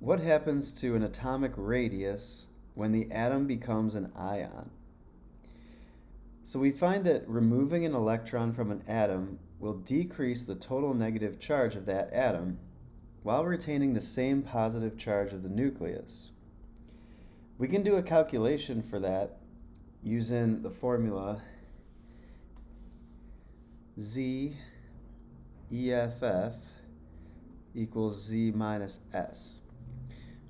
What happens to an atomic radius when the atom becomes an ion? So we find that removing an electron from an atom will decrease the total negative charge of that atom while retaining the same positive charge of the nucleus. We can do a calculation for that using the formula Zeff equals Z minus S,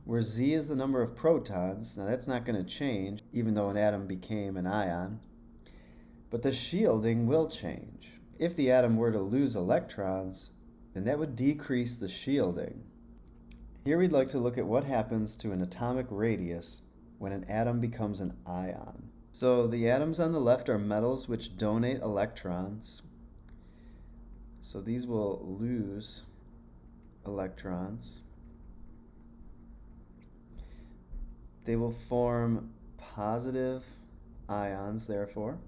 where Z is the number of protons. Now that's not going to change even though an atom became an ion, but the shielding will change. If the atom were to lose electrons, then that would decrease the shielding. Here we'd like to look at what happens to an atomic radius when an atom becomes an ion. So the atoms on the left are metals which donate electrons. So these will lose electrons. They will form positive ions, therefore.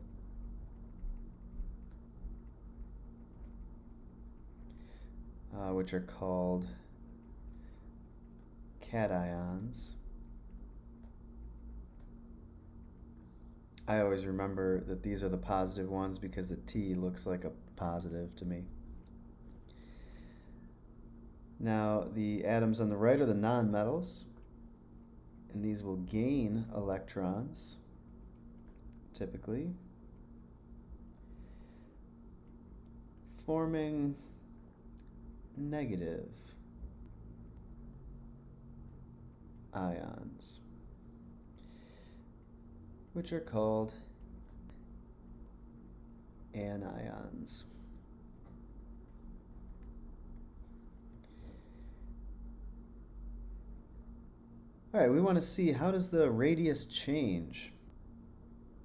Which are called cations. I always remember that these are the positive ones because the T looks like a positive to me. Now, the atoms on the right are the nonmetals, and these will gain electrons, typically, forming negative ions, which are called anions. All right, we want to see, how does the radius change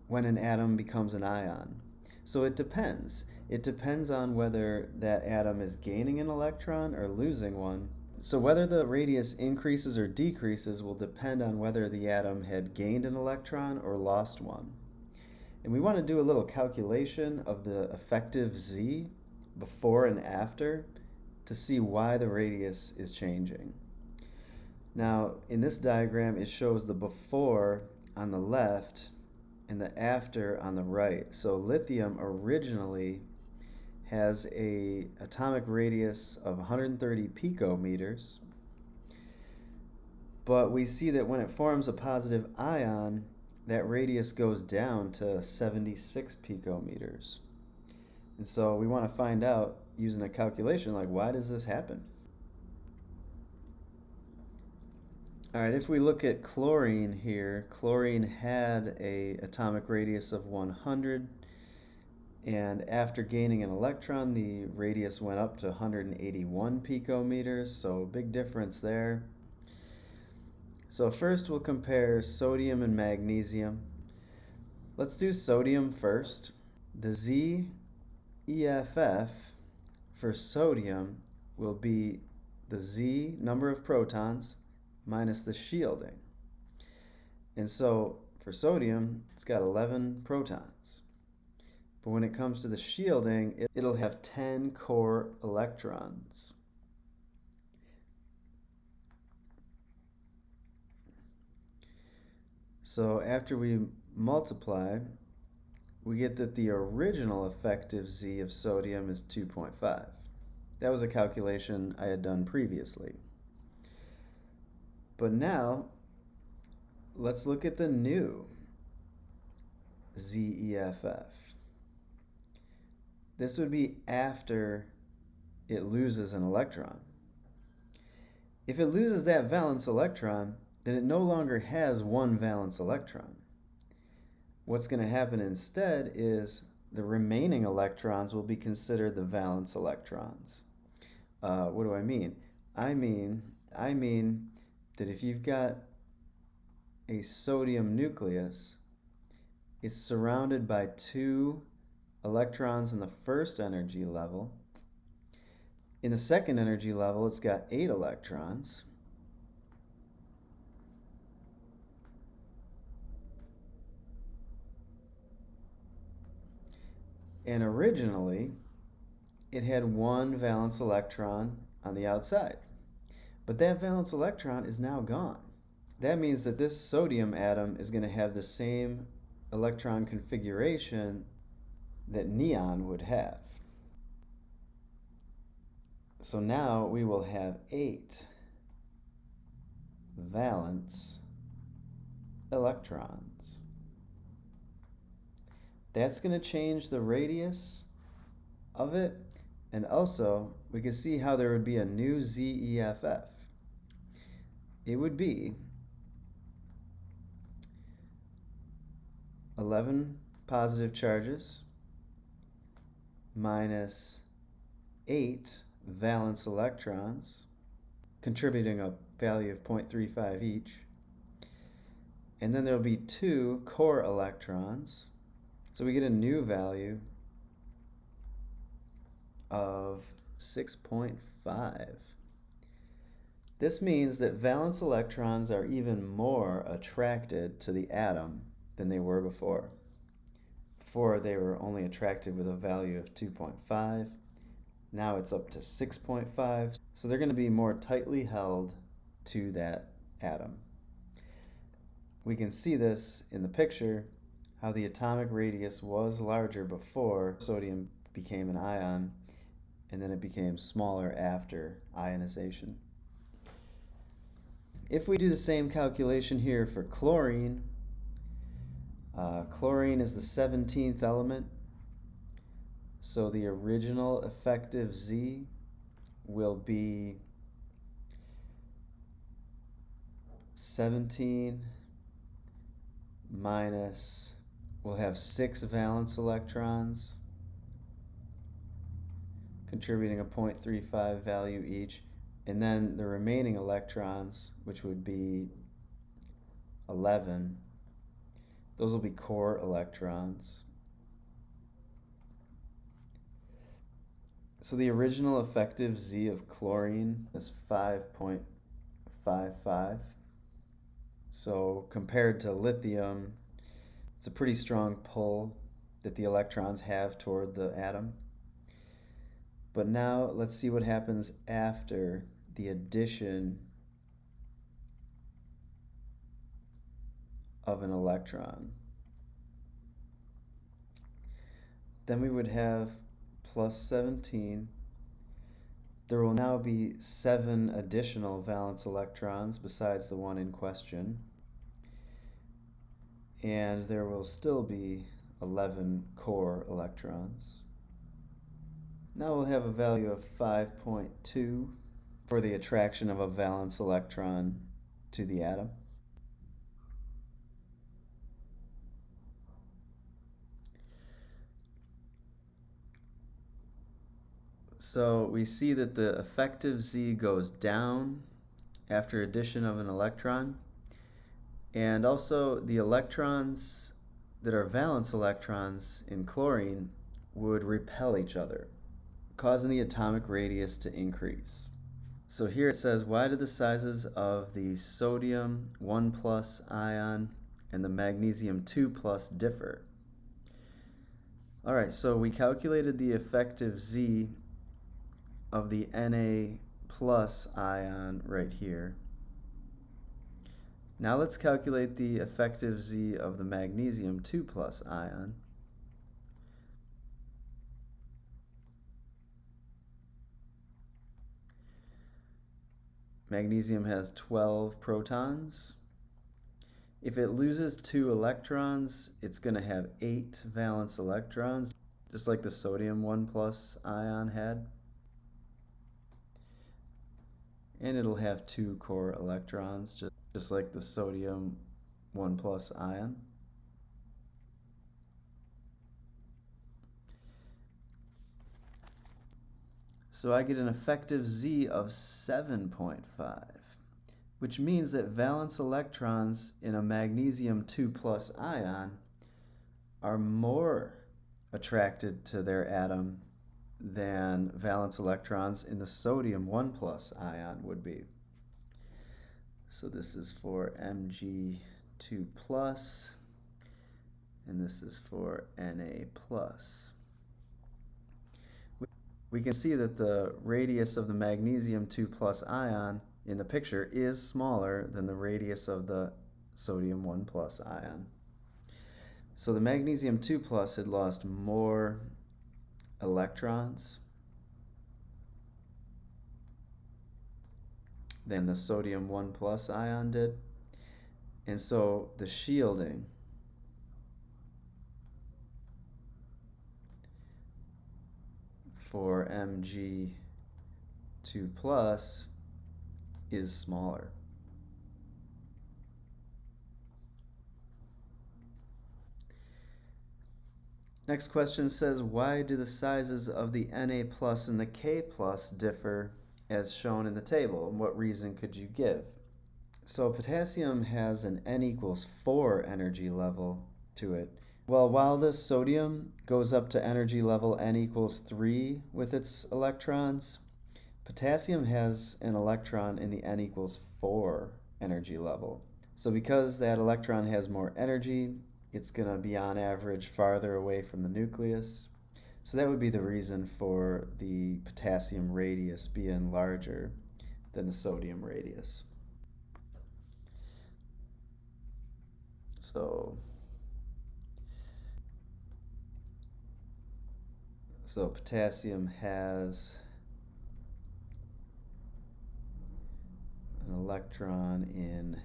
when an atom becomes an ion? So it depends. It depends on whether that atom is gaining an electron or losing one. So whether the radius increases or decreases will depend on whether the atom had gained an electron or lost one. And we want to do a little calculation of the effective Z before and after to see why the radius is changing. Now, in this diagram, it shows the before on the left and the after on the right. So lithium originally has an atomic radius of 130 picometers, but we see that when it forms a positive ion, that radius goes down to 76 picometers. And so we want to find out, using a calculation, like, why does this happen? All right, if we look at chlorine here, chlorine had an atomic radius of 100, and after gaining an electron, the radius went up to 181 picometers, so big difference there. So first we'll compare sodium and magnesium. Let's do sodium first. The Zeff for sodium will be the Z, number of protons, minus the shielding. And so for sodium, it's got 11 protons. But when it comes to the shielding, it'll have 10 core electrons. So after we multiply, we get that the original effective Z of sodium is 2.5. That was a calculation I had done previously. But now, let's look at the new Zeff. This would be after it loses an electron. If it loses that valence electron, then it no longer has one valence electron. What's going to happen instead is the remaining electrons will be considered the valence electrons. What do I mean? I mean that if you've got a sodium nucleus, it's surrounded by 2 electrons in the first energy level. In the second energy level, it's got 8 electrons. And originally, it had 1 valence electron on the outside. But that valence electron is now gone. That means that this sodium atom is going to have the same electron configuration that neon would have. So now we will have 8 valence electrons. That's going to change the radius of it, and also we can see how there would be a new ZEFF. It would be 11 positive charges minus 8 valence electrons, contributing a value of 0.35 each. And then there'll be 2 core electrons. So we get a new value of 6.5. This means that valence electrons are even more attracted to the atom than they were before. Before, they were only attracted with a value of 2.5. Now it's up to 6.5. So they're going to be more tightly held to that atom. We can see this in the picture, how the atomic radius was larger before sodium became an ion, and then it became smaller after ionization. If we do the same calculation here for chlorine, chlorine is the 17th element, so the original effective Z will be 17 minus, we'll have 6 valence electrons, contributing a 0.35 value each, and then the remaining electrons, which would be 11, those will be core electrons. So the original effective Z of chlorine is 5.55. So compared to lithium, it's a pretty strong pull that the electrons have toward the atom. But now let's see what happens after the addition of an electron. Then we would have plus 17. There will now be 7 additional valence electrons besides the one in question. And there will still be 11 core electrons. Now we'll have a value of 5.2 for the attraction of a valence electron to the atom. So we see that the effective Z goes down after addition of an electron, and also the electrons that are valence electrons in chlorine would repel each other, causing the atomic radius to increase. So here it says, why do the sizes of the sodium 1+ ion and the magnesium 2+ differ? Alright, so we calculated the effective Z of the Na+ ion right here. Now let's calculate the effective Z of the magnesium 2+ ion. Magnesium has 12 protons. If it loses 2 electrons, it's going to have 8 valence electrons, just like the sodium 1+ ion had. And it'll have 2 core electrons, just like the sodium 1+ ion. So I get an effective Z of 7.5, which means that valence electrons in a magnesium 2+ ion are more attracted to their atom than valence electrons in the sodium 1+ ion would be. So this is for Mg2+, and this is for Na+. We can see that the radius of the magnesium 2+ ion in the picture is smaller than the radius of the sodium 1 plus ion. So the magnesium 2 plus had lost more electrons than the sodium 1 plus ion did. And so the shielding for Mg2 plus is smaller. Next question says, why do the sizes of the Na plus and the K plus differ as shown in the table? And what reason could you give? So potassium has an N equals 4 energy level to it. Well, while the sodium goes up to energy level N equals 3 with its electrons, potassium has an electron in the N equals 4 energy level. So because that electron has more energy, it's going to be on average farther away from the nucleus. So that would be the reason for the potassium radius being larger than the sodium radius. So potassium has an electron in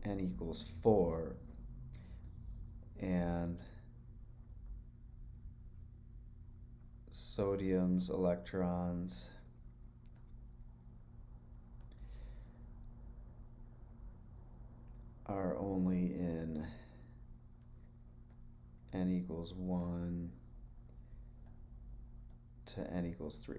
N equals 4, and sodium's electrons are only in N equals 1 to N equals 3.